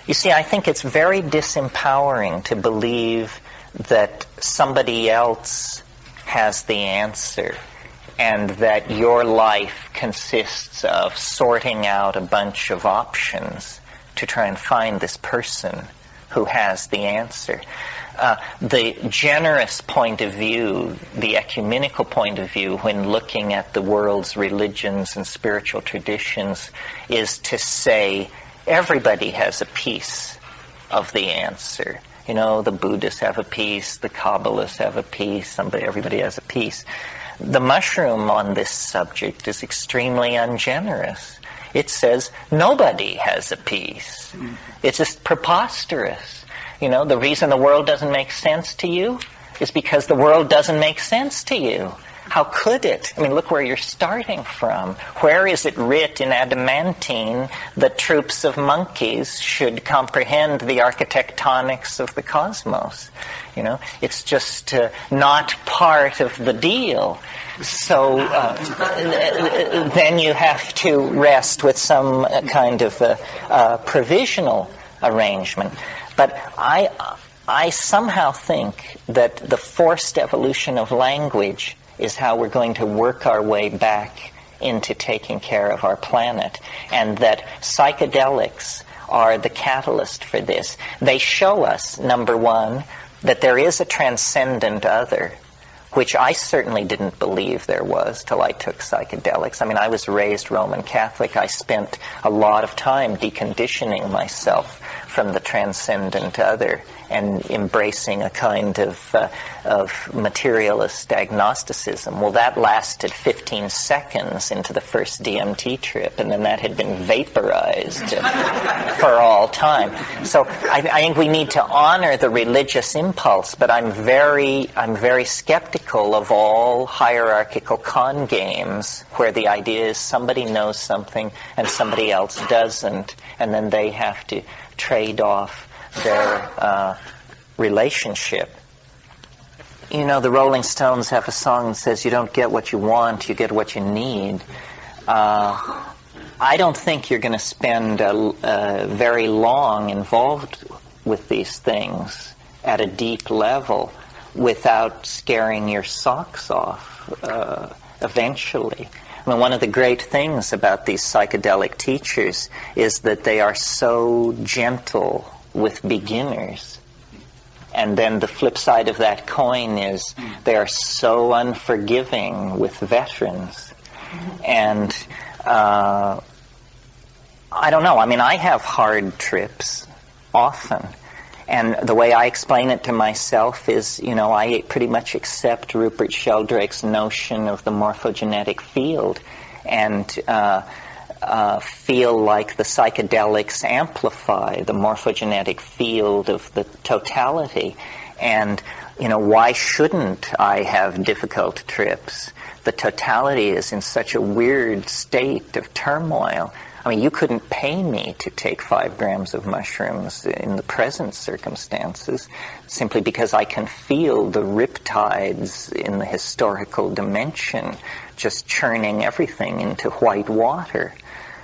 You see, I think it's very disempowering to believe that somebody else has the answer and that your life consists of sorting out a bunch of options to try and find this person who has the answer. The generous point of view, the ecumenical point of view when looking at the world's religions and spiritual traditions is to say everybody has a piece of the answer. You know, the Buddhists have a piece, the Kabbalists have a piece, everybody has a piece. The mushroom on this subject is extremely ungenerous. It says nobody has a piece. It's just preposterous. You know, the reason the world doesn't make sense to you is because the world doesn't make sense to you. How could it? I mean, look where you're starting from. Where is it writ in adamantine that troops of monkeys should comprehend the architectonics of the cosmos? You know, it's just not part of the deal. So then you have to rest with some kind of provisional arrangement. But I somehow think that the forced evolution of language is how we're going to work our way back into taking care of our planet, and that psychedelics are the catalyst for this. They show us, number one, that there is a transcendent other, which I certainly didn't believe there was till I took psychedelics. I mean, I was raised Roman Catholic. I spent a lot of time deconditioning myself from the transcendent other and embracing a kind of materialist agnosticism. Well, that lasted 15 seconds into the first DMT trip, and then that had been vaporized for all time. So I think we need to honor the religious impulse, but I'm very skeptical of all hierarchical con games where the idea is somebody knows something and somebody else doesn't, and then they have to trade off their relationship. You know, the Rolling Stones have a song that says, you don't get what you want, you get what you need. I don't think you're going to spend very long involved with these things at a deep level without scaring your socks off eventually. I mean, one of the great things about these psychedelic teachers is that they are so gentle with beginners. And then the flip side of that coin is they are so unforgiving with veterans. And I don't know. I mean, I have hard trips often. And the way I explain it to myself is, you know, I pretty much accept Rupert Sheldrake's notion of the morphogenetic field and feel like the psychedelics amplify the morphogenetic field of the totality. And, you know, why shouldn't I have difficult trips? The totality is in such a weird state of turmoil. I mean, you couldn't pay me to take 5 grams of mushrooms in the present circumstances simply because I can feel the riptides in the historical dimension just churning everything into white water.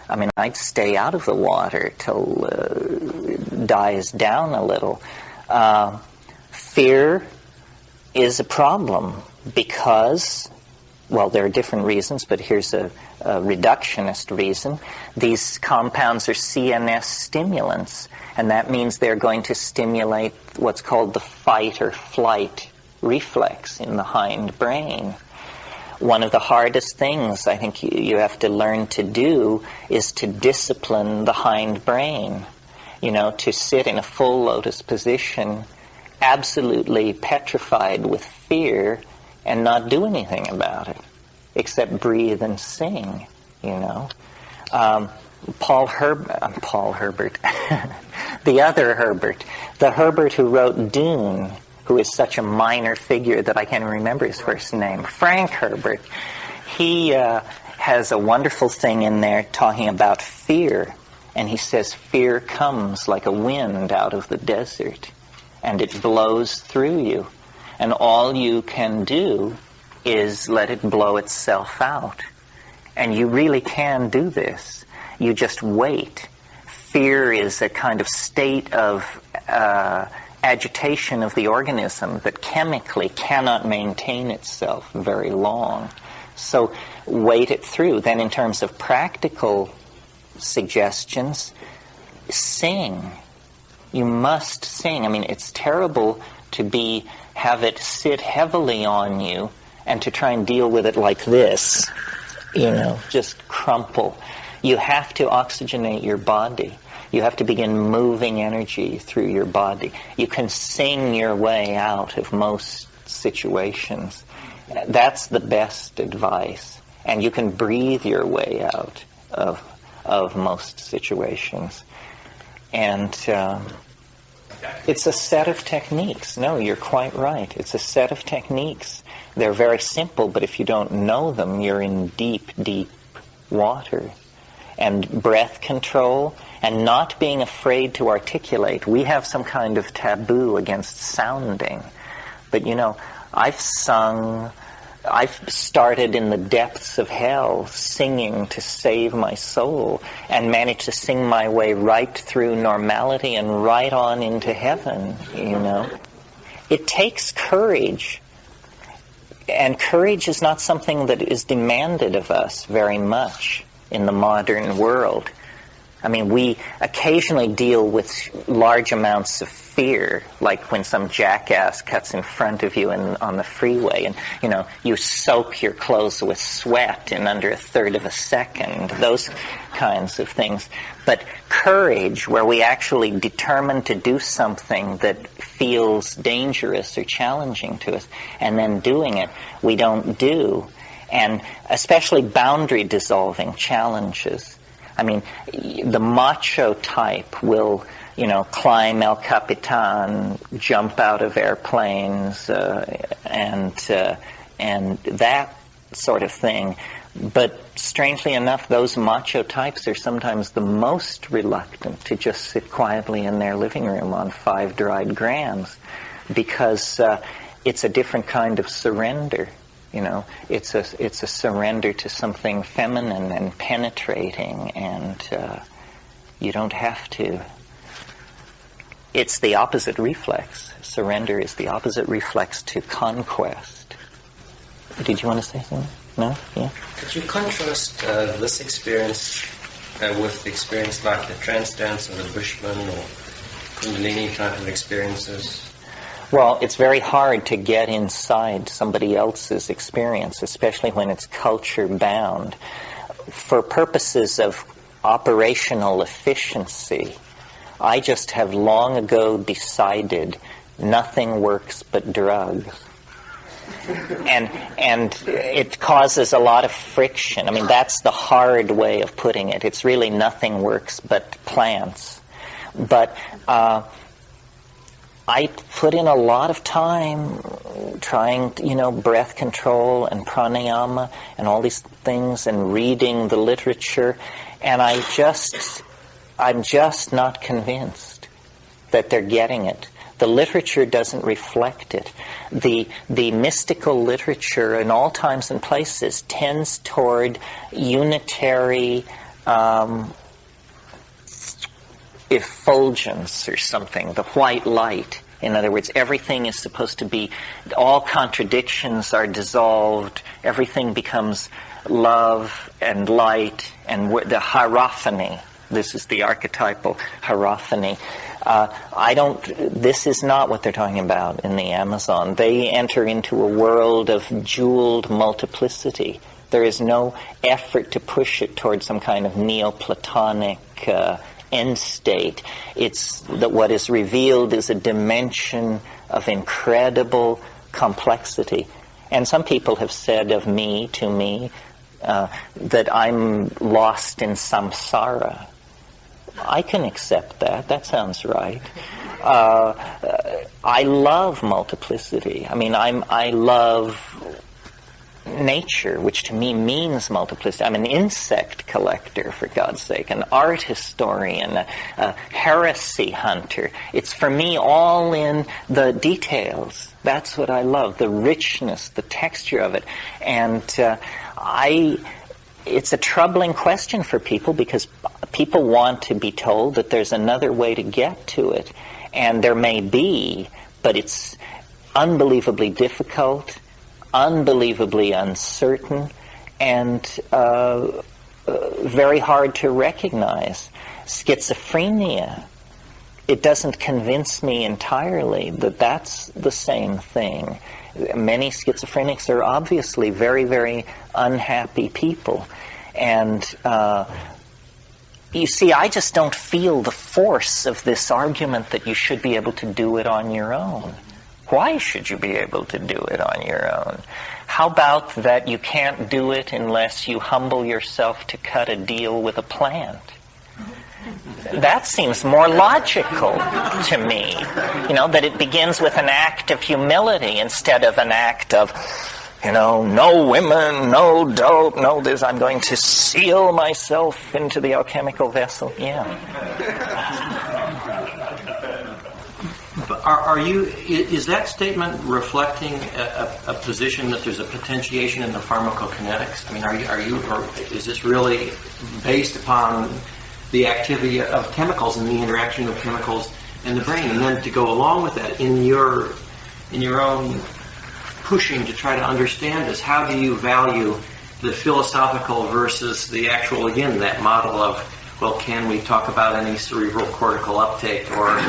I mean, I'd stay out of the water till it dies down a little. Fear is a problem because, well, there are different reasons, but here's a reductionist reason. These compounds are CNS stimulants, and that means they're going to stimulate what's called the fight or flight reflex in the hind brain. One of the hardest things I think you have to learn to do is to discipline the hind brain. You know, to sit in a full lotus position, absolutely petrified with fear, and not do anything about it, except breathe and sing, you know. Paul Herbert, the other Herbert, the Herbert who wrote Dune, who is such a minor figure that I can't even remember his first name, Frank Herbert, he has a wonderful thing in there talking about fear, and he says fear comes like a wind out of the desert, and it blows through you. And all you can do is let it blow itself out. And you really can do this. You just wait. fear is a kind of state of agitation of the organism that chemically cannot maintain itself very long. So wait it through. Then in terms of practical suggestions, sing. You must sing. I mean, it's terrible to have it sit heavily on you and to try and deal with it like this, just crumple. You have to oxygenate your body. You have to begin moving energy through your body. You can sing your way out of most situations. That's the best advice. And you can breathe your way out of most situations. And it's a set of techniques. No, you're quite right. It's a set of techniques. They're very simple, but if you don't know them, you're in deep, deep water. And breath control and not being afraid to articulate. We have some kind of taboo against sounding. But I've started in the depths of hell singing to save my soul and managed to sing my way right through normality and right on into heaven, It takes courage. And courage is not something that is demanded of us very much in the modern world. I mean, we occasionally deal with large amounts of fear, like when some jackass cuts in front of you on the freeway and, you soak your clothes with sweat in under a third of a second, those kinds of things. But courage, where we actually determine to do something that feels dangerous or challenging to us, and then doing it, we don't do. And especially boundary-dissolving challenges. I mean, the macho type will, climb El Capitan, jump out of airplanes, and that sort of thing. But strangely enough, those macho types are sometimes the most reluctant to just sit quietly in their living room on 5 dried grams, because it's a different kind of surrender. It's a surrender to something feminine and penetrating, and you don't have to. It's the opposite reflex. Surrender is the opposite reflex to conquest. Did you want to say something? No? Yeah? Could you contrast this experience with experience like the trance dance or the Bushman or Kundalini type of experiences? Well, it's very hard to get inside somebody else's experience, especially when it's culture-bound. For purposes of operational efficiency, I just have long ago decided nothing works but drugs. And it causes a lot of friction. I mean, that's the hard way of putting it. It's really nothing works but plants. But I put in a lot of time trying, breath control and pranayama and all these things and reading the literature, and I'm just not convinced that they're getting it. The literature doesn't reflect it. The mystical literature in all times and places tends toward unitary effulgence or something, the white light. In other words, everything is supposed to be, all contradictions are dissolved, everything becomes love and light, and the hierophany. This is the archetypal hierophany. This is not what they're talking about in the Amazon. They enter into a world of jeweled multiplicity. There is no effort to push it towards some kind of Neoplatonic end state. It's that what is revealed is a dimension of incredible complexity. And some people have said of me, to me, that I'm lost in samsara. I can accept that. That sounds right. I love multiplicity. I mean, I love nature, which to me means multiplicity. I'm an insect collector, for God's sake, an art historian, a heresy hunter. It's for me all in the details. That's what I love, the richness, the texture of it. And it's a troubling question for people because people want to be told that there's another way to get to it. And there may be, but it's unbelievably difficult, unbelievably uncertain, and very hard to recognize. Schizophrenia, it doesn't convince me entirely that that's the same thing. Many schizophrenics are obviously very, very unhappy people. And you see, I just don't feel the force of this argument that you should be able to do it on your own. Why should you be able to do it on your own? How about that you can't do it unless you humble yourself to cut a deal with a plant? That seems more logical to me. You know, that it begins with an act of humility instead of an act of, you know, no women, no dope, no this. I'm going to seal myself into the alchemical vessel. Yeah. Is that statement reflecting a position that there's a potentiation in the pharmacokinetics? I mean, or is this really based upon the activity of chemicals and the interaction of chemicals in the brain? And then to go along with that, in your own pushing to try to understand this, how do you value the philosophical versus the actual, again, that model of, well, can we talk about any cerebral cortical uptake or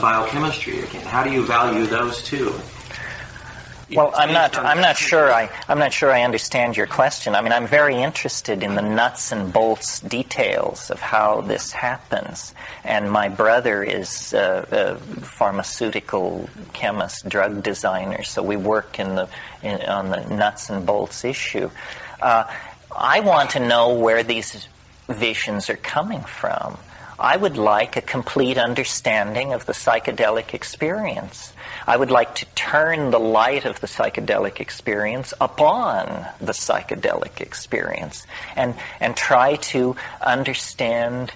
biochemistry again? How do you value those two? Well, I'm not sure I understand your question. I mean, I'm very interested in the nuts and bolts details of how this happens. And my brother is a pharmaceutical chemist, drug designer, so we work on the nuts and bolts issue. I want to know where these visions are coming from. I would like a complete understanding of the psychedelic experience. I would like to turn the light of the psychedelic experience upon the psychedelic experience and try to understand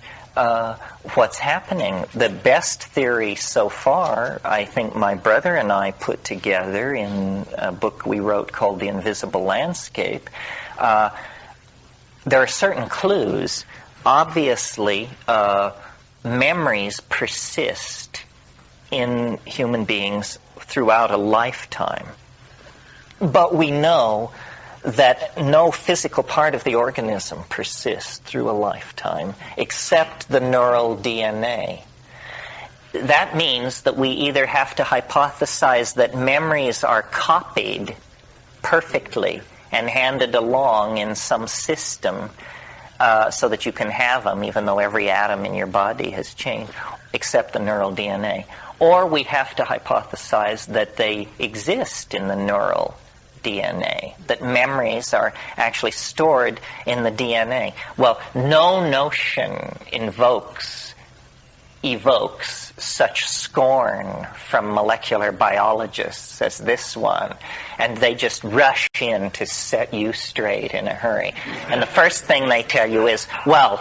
what's happening. The best theory so far, I think my brother and I put together in a book we wrote called The Invisible Landscape. There are certain clues. Obviously, memories persist in human beings throughout a lifetime. But we know that no physical part of the organism persists through a lifetime except the neural DNA. That means that we either have to hypothesize that memories are copied perfectly and handed along in some system so that you can have them, even though every atom in your body has changed, except the neural DNA. Or we have to hypothesize that they exist in the neural DNA, that memories are actually stored in the DNA. Well, no notion evokes such scorn from molecular biologists as this one, and they just rush in to set you straight in a hurry. And the first thing they tell you is, well,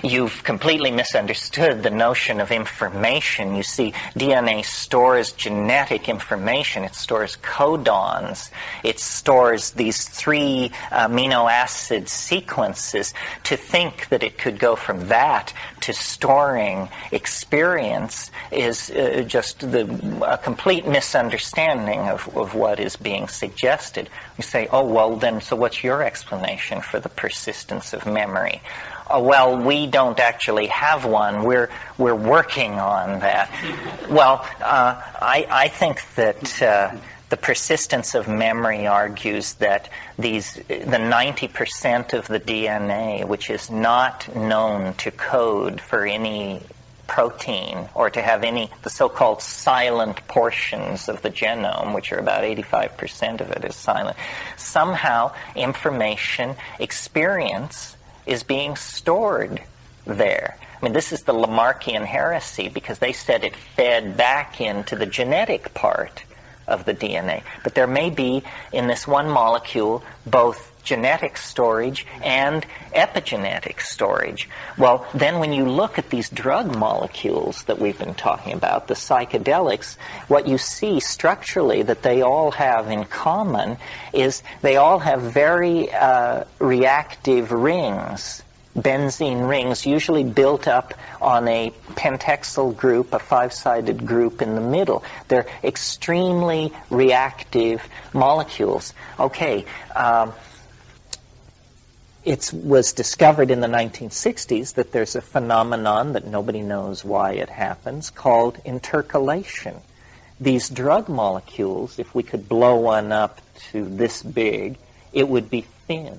you've completely misunderstood the notion of information. You see, DNA stores genetic information. It stores codons. It stores these 3 amino acid sequences. To think that it could go from that to storing experience is just a complete misunderstanding of what is being suggested. We say, oh, well, then, so what's your explanation for the persistence of memory? Well, we don't actually have one. We're working on that. Well, I think that the persistence of memory argues that the 90% of the DNA, which is not known to code for any protein or to have any, the so-called silent portions of the genome, which are about 85% of it is silent, somehow information, experience is being stored there. I mean, this is the Lamarckian heresy, because they said it fed back into the genetic part of the DNA. But there may be in this one molecule both genetic storage and epigenetic storage. Well, then when you look at these drug molecules that we've been talking about, the psychedelics, what you see structurally that they all have in common is they all have very reactive rings benzene rings, usually built up on a pentexyl group, a five-sided group in the middle. They're extremely reactive molecules. Okay, it was discovered in the 1960s that there's a phenomenon that nobody knows why it happens called intercalation. These drug molecules, if we could blow one up to this big, it would be thin.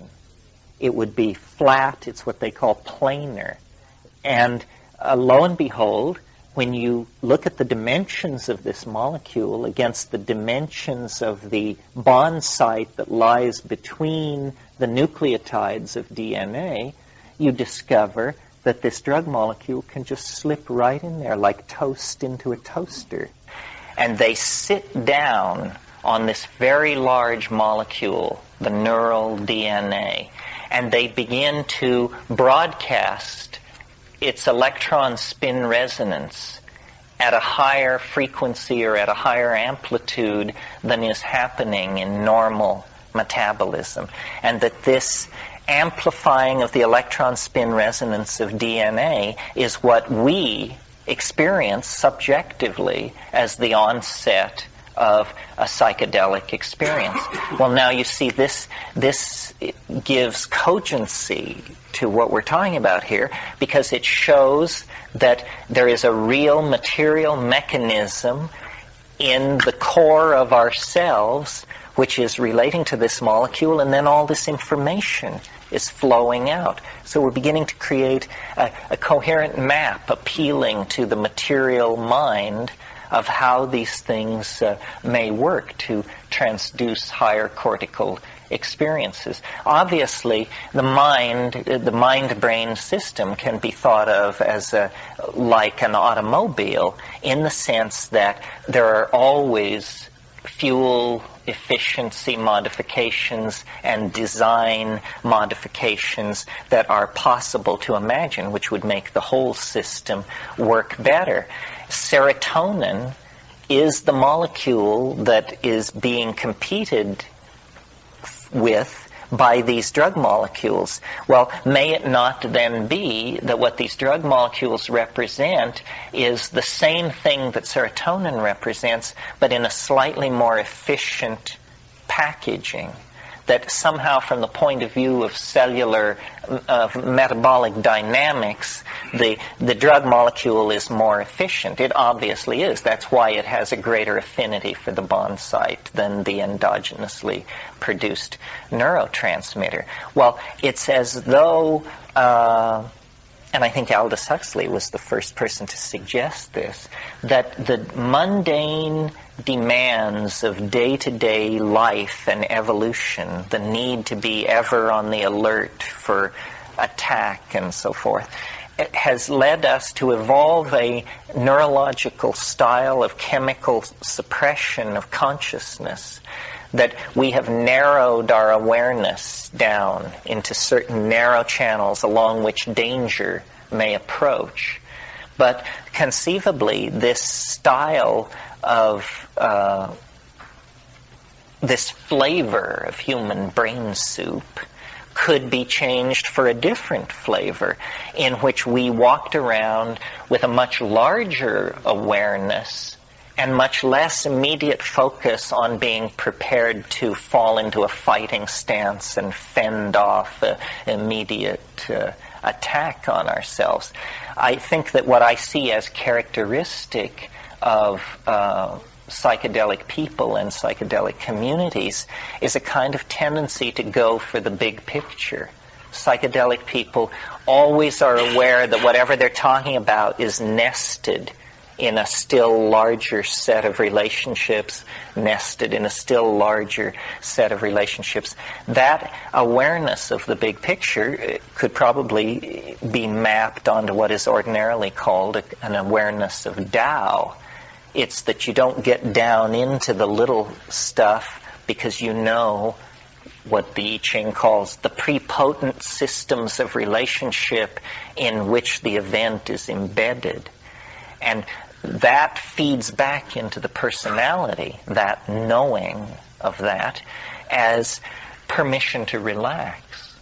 It would be flat. It's what they call planar. And lo and behold, when you look at the dimensions of this molecule against the dimensions of the bond site that lies between the nucleotides of DNA, you discover that this drug molecule can just slip right in there like toast into a toaster. And they sit down on this very large molecule, the neural DNA, and they begin to broadcast its electron spin resonance at a higher frequency or at a higher amplitude than is happening in normal metabolism. And that this amplifying of the electron spin resonance of DNA is what we experience subjectively as the onset of a psychedelic experience. Well, now you see this gives cogency to what we're talking about here, because it shows that there is a real material mechanism in the core of ourselves which is relating to this molecule, and then all this information is flowing out. So we're beginning to create a coherent map appealing to the material mind of how these things may work to transduce higher cortical experiences. Obviously, the mind-brain system can be thought of as like an automobile, in the sense that there are always fuel efficiency modifications and design modifications that are possible to imagine, which would make the whole system work better. Serotonin is the molecule that is being competed with by these drug molecules. Well, may it not then be that what these drug molecules represent is the same thing that serotonin represents, but in a slightly more efficient packaging? That somehow, from the point of view of cellular metabolic dynamics, the drug molecule is more efficient. It obviously is. That's why it has a greater affinity for the bond site than the endogenously produced neurotransmitter. Well, it's as though, and I think Aldous Huxley was the first person to suggest this, that the mundane demands of day-to-day life and evolution, the need to be ever on the alert for attack and so forth, it has led us to evolve a neurological style of chemical suppression of consciousness, that we have narrowed our awareness down into certain narrow channels along which danger may approach. But conceivably, this style of this flavor of human brain soup could be changed for a different flavor, in which we walked around with a much larger awareness and much less immediate focus on being prepared to fall into a fighting stance and fend off an immediate attack on ourselves. I think that what I see as characteristic of psychedelic people and psychedelic communities is a kind of tendency to go for the big picture. Psychedelic people always are aware that whatever they're talking about is nested in a still larger set of relationships, nested in a still larger set of relationships. That awareness of the big picture could probably be mapped onto what is ordinarily called an awareness of Tao. It's that you don't get down into the little stuff because you know what the I Ching calls the prepotent systems of relationship in which the event is embedded. And that feeds back into the personality, that knowing of that, as permission to relax.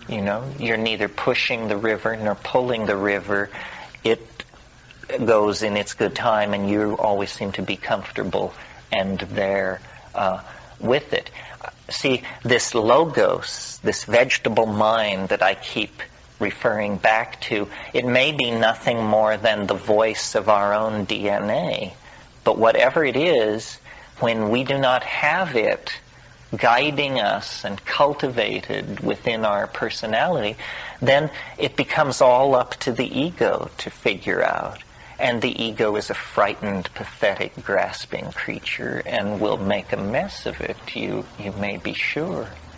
You know, you're neither pushing the river nor pulling the river. It goes in its good time, and you always seem to be comfortable and there with it. See, this logos, this vegetable mind that I keep referring back to, it may be nothing more than the voice of our own DNA. But whatever it is, when we do not have it guiding us and cultivated within our personality, then it becomes all up to the ego to figure out. And the ego is a frightened, pathetic, grasping creature and will make a mess of it, you may be sure.